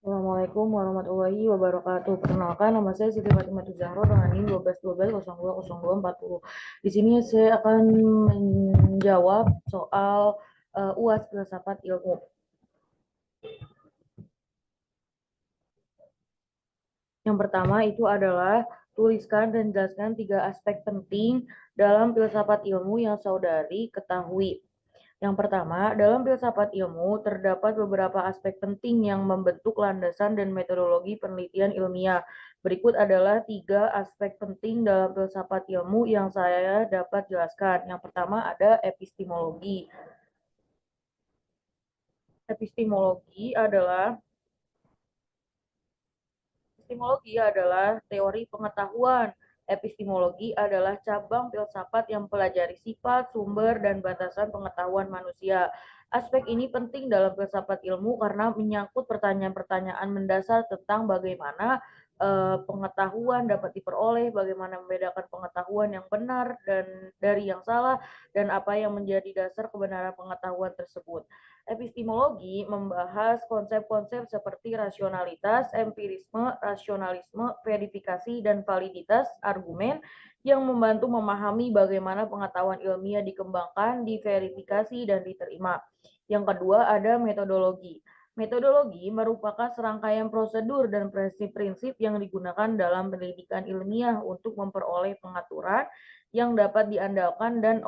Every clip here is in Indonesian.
Assalamualaikum warahmatullahi wabarakatuh. Perkenalkan, nama saya Siti Fatimah Zahro dengan NIM 1212020240. Di sini saya akan menjawab soal UAS filsafat ilmu. Yang pertama itu adalah tuliskan dan jelaskan 3 aspek penting dalam filsafat ilmu yang saudari ketahui. Yang pertama, dalam filsafat ilmu terdapat beberapa aspek penting yang membentuk landasan dan metodologi penelitian ilmiah. Berikut adalah 3 aspek penting dalam filsafat ilmu yang saya dapat jelaskan. Yang pertama ada epistemologi. Epistemologi adalah Epistemologi adalah teori pengetahuan. Epistemologi adalah cabang filsafat yang mempelajari sifat, sumber, dan batasan pengetahuan manusia. Aspek ini penting dalam filsafat ilmu karena menyangkut pertanyaan-pertanyaan mendasar tentang bagaimana pengetahuan dapat diperoleh, bagaimana membedakan pengetahuan yang benar dan dari yang salah, dan apa yang menjadi dasar kebenaran pengetahuan tersebut. Epistemologi membahas konsep-konsep seperti rasionalitas, empirisme, rasionalisme, verifikasi, dan validitas argumen yang membantu memahami bagaimana pengetahuan ilmiah dikembangkan, diverifikasi, dan diterima. Yang kedua ada metodologi. Metodologi merupakan serangkaian prosedur dan prinsip-prinsip yang digunakan dalam pendidikan ilmiah untuk memperoleh pengaturan yang dapat diandalkan dan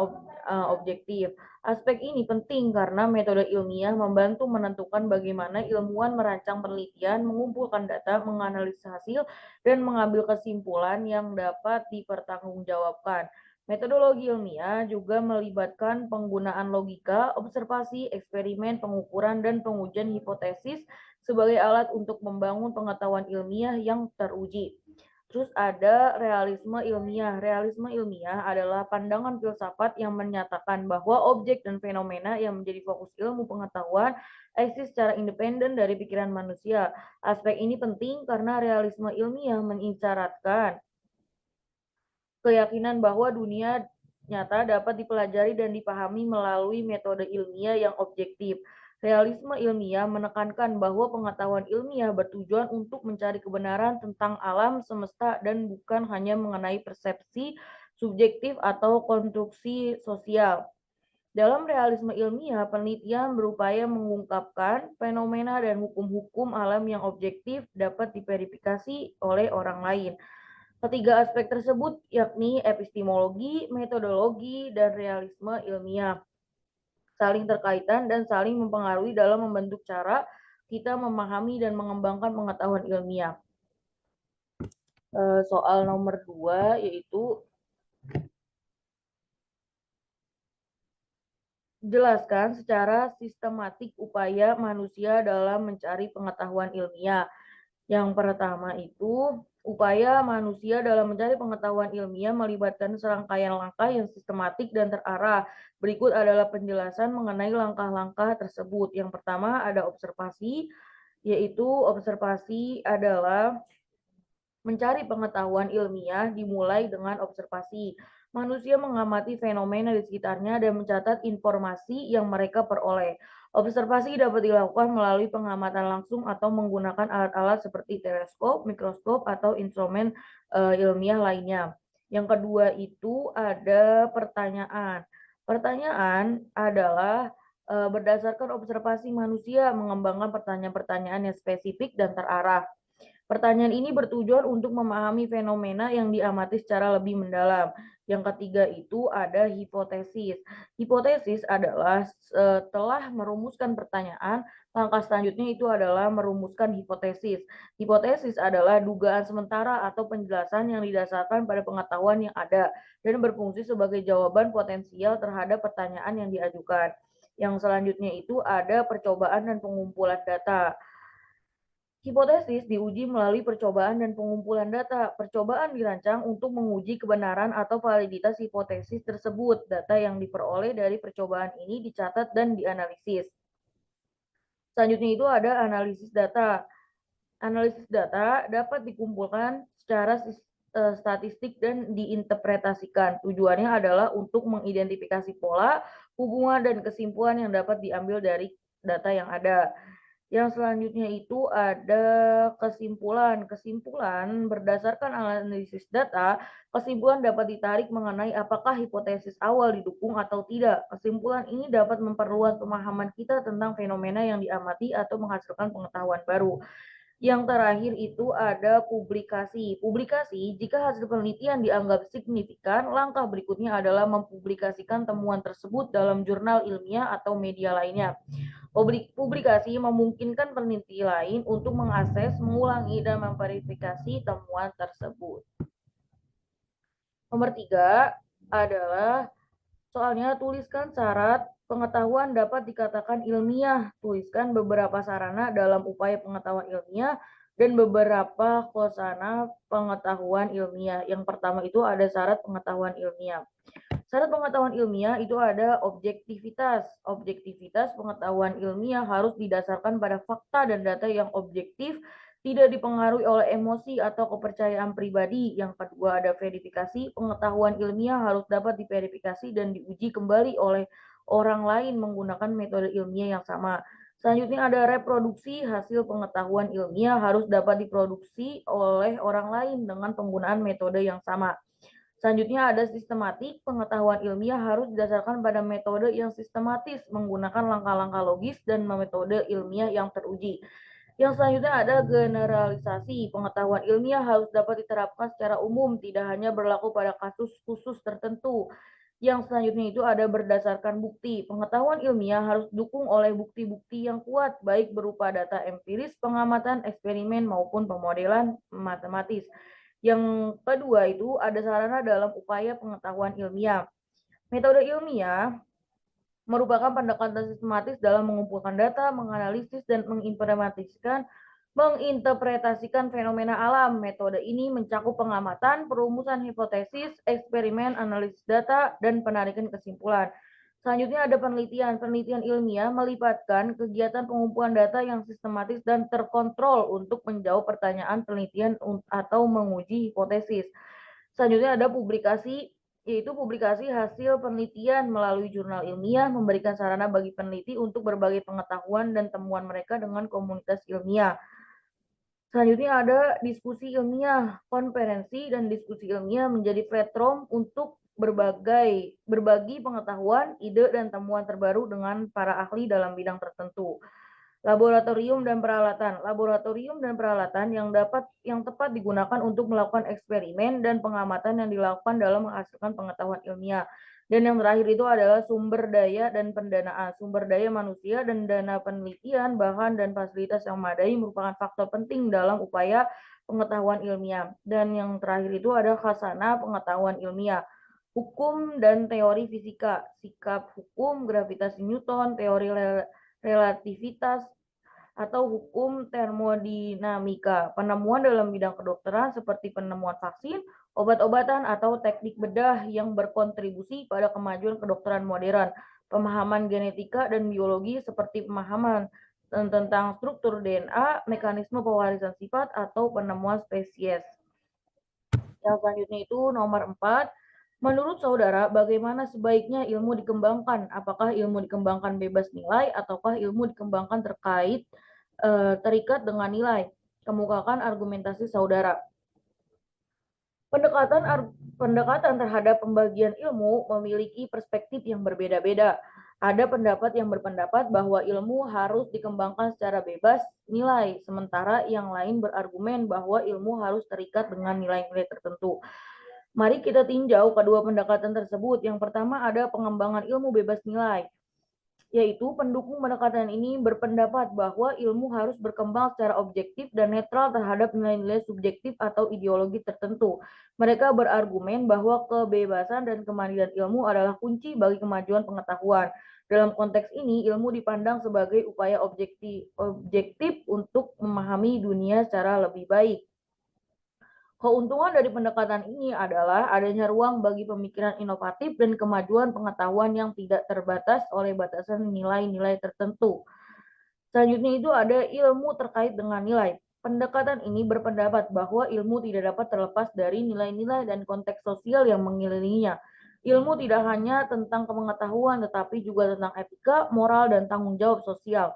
objektif. Aspek ini penting karena metode ilmiah membantu menentukan bagaimana ilmuwan merancang penelitian, mengumpulkan data, menganalisis hasil, dan mengambil kesimpulan yang dapat dipertanggungjawabkan. Metodologi ilmiah juga melibatkan penggunaan logika, observasi, eksperimen, pengukuran, dan pengujian hipotesis sebagai alat untuk membangun pengetahuan ilmiah yang teruji. Terus ada realisme ilmiah. Realisme ilmiah adalah pandangan filsafat yang menyatakan bahwa objek dan fenomena yang menjadi fokus ilmu pengetahuan eksis secara independen dari pikiran manusia. Aspek ini penting karena realisme ilmiah mengisyaratkan keyakinan bahwa dunia nyata dapat dipelajari dan dipahami melalui metode ilmiah yang objektif. Realisme ilmiah menekankan bahwa pengetahuan ilmiah bertujuan untuk mencari kebenaran tentang alam semesta dan bukan hanya mengenai persepsi subjektif atau konstruksi sosial. Dalam realisme ilmiah, penelitian berupaya mengungkapkan fenomena dan hukum-hukum alam yang objektif dapat diverifikasi oleh orang lain. Ketiga aspek tersebut yakni epistemologi, metodologi, dan realisme ilmiah saling terkaitan dan saling mempengaruhi dalam membentuk cara kita memahami dan mengembangkan pengetahuan ilmiah. Soal nomor 2 yaitu jelaskan secara sistematik upaya manusia dalam mencari pengetahuan ilmiah. Yang pertama itu upaya manusia dalam mencari pengetahuan ilmiah melibatkan serangkaian langkah yang sistematik dan terarah. Berikut adalah penjelasan mengenai langkah-langkah tersebut. Yang pertama ada observasi, yaitu observasi adalah mencari pengetahuan ilmiah dimulai dengan observasi. Manusia mengamati fenomena di sekitarnya dan mencatat informasi yang mereka peroleh. Observasi dapat dilakukan melalui pengamatan langsung atau menggunakan alat-alat seperti teleskop, mikroskop, atau instrumen ilmiah lainnya. Yang kedua itu ada pertanyaan. Pertanyaan adalah berdasarkan observasi manusia mengembangkan pertanyaan-pertanyaan yang spesifik dan terarah. Pertanyaan ini bertujuan untuk memahami fenomena yang diamati secara lebih mendalam. Yang ketiga itu ada hipotesis. Hipotesis adalah setelah merumuskan pertanyaan, langkah selanjutnya itu adalah merumuskan hipotesis. Hipotesis adalah dugaan sementara atau penjelasan yang didasarkan pada pengetahuan yang ada dan berfungsi sebagai jawaban potensial terhadap pertanyaan yang diajukan. Yang selanjutnya itu ada percobaan dan pengumpulan data. Hipotesis diuji melalui percobaan dan pengumpulan data. Percobaan dirancang untuk menguji kebenaran atau validitas hipotesis tersebut. Data yang diperoleh dari percobaan ini dicatat dan dianalisis. Selanjutnya itu ada analisis data. Analisis data dapat dikumpulkan secara statistik dan diinterpretasikan. Tujuannya adalah untuk mengidentifikasi pola, hubungan, dan kesimpulan yang dapat diambil dari data yang ada. Yang selanjutnya itu ada kesimpulan. Kesimpulan berdasarkan analisis data, kesimpulan dapat ditarik mengenai apakah hipotesis awal didukung atau tidak. Kesimpulan ini dapat memperluas pemahaman kita tentang fenomena yang diamati atau menghasilkan pengetahuan baru. Yang terakhir itu ada publikasi. Publikasi, jika hasil penelitian dianggap signifikan, langkah berikutnya adalah mempublikasikan temuan tersebut dalam jurnal ilmiah atau media lainnya. Publikasi memungkinkan peneliti lain untuk mengakses, mengulangi, dan memverifikasi temuan tersebut. Nomor 3 adalah soalnya tuliskan syarat pengetahuan dapat dikatakan ilmiah. Tuliskan beberapa sarana dalam upaya pengetahuan ilmiah dan beberapa kosana pengetahuan ilmiah. Yang pertama itu ada syarat pengetahuan ilmiah. Syarat pengetahuan ilmiah itu ada objektivitas. Objektivitas pengetahuan ilmiah harus didasarkan pada fakta dan data yang objektif, tidak dipengaruhi oleh emosi atau kepercayaan pribadi. Yang kedua ada verifikasi. Pengetahuan ilmiah harus dapat diverifikasi dan diuji kembali oleh orang lain menggunakan metode ilmiah yang sama. Selanjutnya ada reproduksi. Hasil pengetahuan ilmiah harus dapat diproduksi oleh orang lain dengan penggunaan metode yang sama. Selanjutnya ada sistematik. Pengetahuan ilmiah harus didasarkan pada metode yang sistematis, menggunakan langkah-langkah logis dan metode ilmiah yang teruji. Yang selanjutnya ada generalisasi. Pengetahuan ilmiah harus dapat diterapkan secara umum, tidak hanya berlaku pada kasus khusus tertentu. Yang selanjutnya itu ada berdasarkan bukti. Pengetahuan ilmiah harus didukung oleh bukti-bukti yang kuat, baik berupa data empiris, pengamatan, eksperimen, maupun pemodelan matematis. Yang kedua itu ada sarana dalam upaya pengetahuan ilmiah. Metode ilmiah merupakan pendekatan sistematis dalam mengumpulkan data, menganalisis, dan menginterpretasikan fenomena alam. Metode ini mencakup pengamatan, perumusan hipotesis, eksperimen, analisis data, dan penarikan kesimpulan. Selanjutnya ada penelitian. Penelitian ilmiah melibatkan kegiatan pengumpulan data yang sistematis dan terkontrol untuk menjawab pertanyaan penelitian atau menguji hipotesis. Selanjutnya ada publikasi, yaitu publikasi hasil penelitian melalui jurnal ilmiah, memberikan sarana bagi peneliti untuk berbagi pengetahuan dan temuan mereka dengan komunitas ilmiah. Selanjutnya ada diskusi ilmiah. Konferensi dan diskusi ilmiah menjadi platform untuk berbagi pengetahuan, ide, dan temuan terbaru dengan para ahli dalam bidang tertentu. Laboratorium dan peralatan. Laboratorium dan peralatan yang tepat digunakan untuk melakukan eksperimen dan pengamatan yang dilakukan dalam menghasilkan pengetahuan ilmiah. Dan yang terakhir itu adalah sumber daya dan pendanaan. Sumber daya manusia dan dana penelitian, bahan dan fasilitas yang memadai merupakan faktor penting dalam upaya pengetahuan ilmiah. Dan yang terakhir itu ada khasana pengetahuan ilmiah. Hukum dan teori fisika, sikap hukum, gravitasi Newton, teori relativitas, atau hukum termodinamika. Penemuan dalam bidang kedokteran seperti penemuan vaksin, obat-obatan, atau teknik bedah yang berkontribusi pada kemajuan kedokteran modern. Pemahaman genetika dan biologi seperti pemahaman tentang struktur DNA, mekanisme pewarisan sifat, atau penemuan spesies. Yang selanjutnya itu nomor 4. Menurut saudara, bagaimana sebaiknya ilmu dikembangkan? Apakah ilmu dikembangkan bebas nilai ataukah ilmu dikembangkan terikat dengan nilai? Kemukakan argumentasi saudara. Pendekatan terhadap pembagian ilmu memiliki perspektif yang berbeda-beda. Ada pendapat yang berpendapat bahwa ilmu harus dikembangkan secara bebas nilai, sementara yang lain berargumen bahwa ilmu harus terikat dengan nilai-nilai tertentu. Mari kita tinjau kedua pendekatan tersebut. Yang pertama ada pengembangan ilmu bebas nilai, yaitu pendukung pendekatan ini berpendapat bahwa ilmu harus berkembang secara objektif dan netral terhadap nilai-nilai subjektif atau ideologi tertentu. Mereka berargumen bahwa kebebasan dan kemandirian ilmu adalah kunci bagi kemajuan pengetahuan. Dalam konteks ini, ilmu dipandang sebagai upaya objektif untuk memahami dunia secara lebih baik. Keuntungan dari pendekatan ini adalah adanya ruang bagi pemikiran inovatif dan kemajuan pengetahuan yang tidak terbatas oleh batasan nilai-nilai tertentu. Selanjutnya itu ada ilmu terkait dengan nilai. Pendekatan ini berpendapat bahwa ilmu tidak dapat terlepas dari nilai-nilai dan konteks sosial yang mengelilinginya. Ilmu tidak hanya tentang pengetahuan, tetapi juga tentang etika, moral, dan tanggung jawab sosial.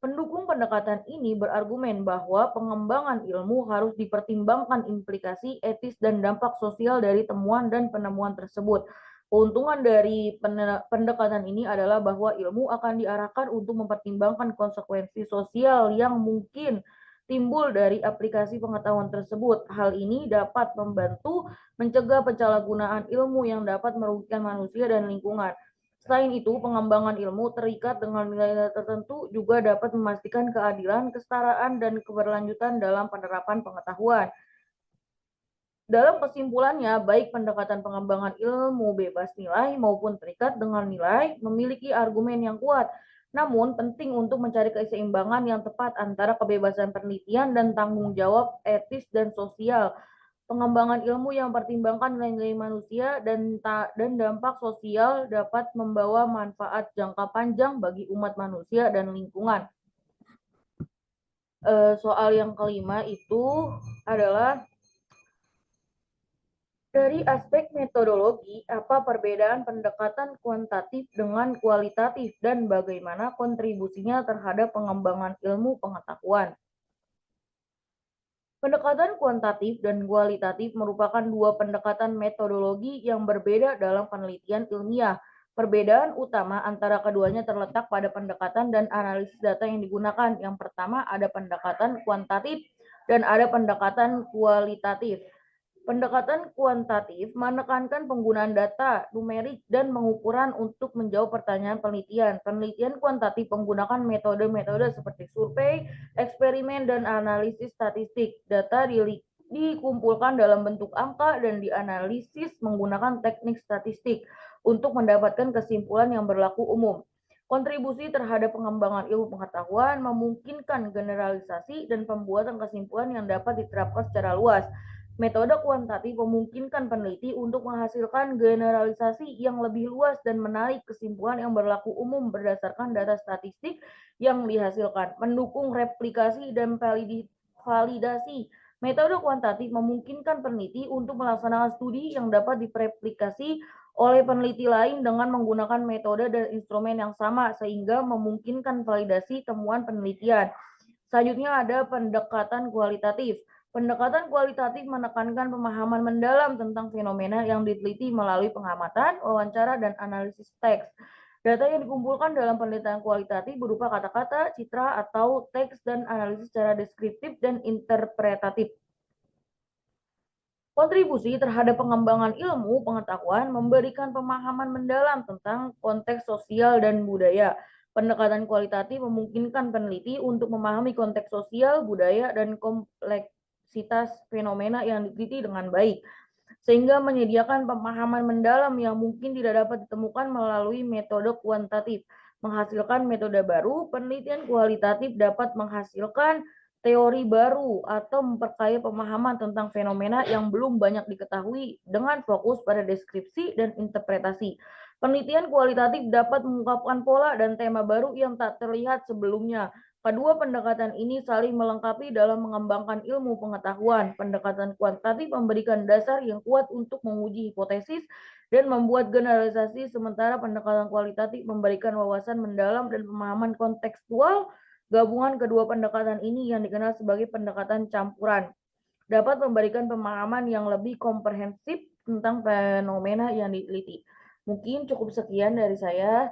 Pendukung pendekatan ini berargumen bahwa pengembangan ilmu harus dipertimbangkan implikasi etis dan dampak sosial dari temuan dan penemuan tersebut. Keuntungan dari pendekatan ini adalah bahwa ilmu akan diarahkan untuk mempertimbangkan konsekuensi sosial yang mungkin timbul dari aplikasi pengetahuan tersebut. Hal ini dapat membantu mencegah penyalahgunaan ilmu yang dapat merugikan manusia dan lingkungan. Selain itu, pengembangan ilmu terikat dengan nilai-nilai tertentu juga dapat memastikan keadilan, kesetaraan, dan keberlanjutan dalam penerapan pengetahuan. Dalam kesimpulannya, baik pendekatan pengembangan ilmu bebas nilai maupun terikat dengan nilai memiliki argumen yang kuat. Namun, penting untuk mencari keseimbangan yang tepat antara kebebasan penelitian dan tanggung jawab etis dan sosial. Pengembangan ilmu yang mempertimbangkan nilai-nilai manusia dan dampak sosial dapat membawa manfaat jangka panjang bagi umat manusia dan lingkungan. Soal yang kelima itu adalah dari aspek metodologi, apa perbedaan pendekatan kuantitatif dengan kualitatif dan bagaimana kontribusinya terhadap pengembangan ilmu pengetahuan? Pendekatan kuantitatif dan kualitatif merupakan dua pendekatan metodologi yang berbeda dalam penelitian ilmiah. Perbedaan utama antara keduanya terletak pada pendekatan dan analisis data yang digunakan. Yang pertama ada pendekatan kuantitatif dan ada pendekatan kualitatif. Pendekatan kuantitatif menekankan penggunaan data, numerik, dan pengukuran untuk menjawab pertanyaan penelitian. Penelitian kuantitatif menggunakan metode-metode seperti survei, eksperimen, dan analisis statistik. Data dikumpulkan dalam bentuk angka dan dianalisis menggunakan teknik statistik untuk mendapatkan kesimpulan yang berlaku umum. Kontribusi terhadap pengembangan ilmu pengetahuan memungkinkan generalisasi dan pembuatan kesimpulan yang dapat diterapkan secara luas. Metode kuantitatif memungkinkan peneliti untuk menghasilkan generalisasi yang lebih luas dan menarik kesimpulan yang berlaku umum berdasarkan data statistik yang dihasilkan, mendukung replikasi dan validasi. Metode kuantitatif memungkinkan peneliti untuk melaksanakan studi yang dapat direplikasi oleh peneliti lain dengan menggunakan metode dan instrumen yang sama sehingga memungkinkan validasi temuan penelitian. Selanjutnya ada pendekatan kualitatif. Pendekatan kualitatif menekankan pemahaman mendalam tentang fenomena yang diteliti melalui pengamatan, wawancara, dan analisis teks. Data yang dikumpulkan dalam penelitian kualitatif berupa kata-kata, citra, atau teks dan analisis secara deskriptif dan interpretatif. Kontribusi terhadap pengembangan ilmu pengetahuan memberikan pemahaman mendalam tentang konteks sosial dan budaya. Pendekatan kualitatif memungkinkan peneliti untuk memahami konteks sosial, budaya, dan kompleksitas fenomena yang diteliti dengan baik, sehingga menyediakan pemahaman mendalam yang mungkin tidak dapat ditemukan melalui metode kuantitatif. Menghasilkan metode baru, penelitian kualitatif dapat menghasilkan teori baru atau memperkaya pemahaman tentang fenomena yang belum banyak diketahui dengan fokus pada deskripsi dan interpretasi. Penelitian kualitatif dapat mengungkapkan pola dan tema baru yang tak terlihat sebelumnya. Kedua pendekatan ini saling melengkapi dalam mengembangkan ilmu pengetahuan. Pendekatan kuantitatif memberikan dasar yang kuat untuk menguji hipotesis dan membuat generalisasi, sementara pendekatan kualitatif memberikan wawasan mendalam dan pemahaman kontekstual. Gabungan kedua pendekatan ini yang dikenal sebagai pendekatan campuran dapat memberikan pemahaman yang lebih komprehensif tentang fenomena yang diteliti. Mungkin cukup sekian dari saya.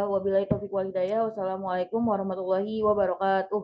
Wabillahi taufiq wal hidayah. Wassalamualaikum warahmatullahi wabarakatuh.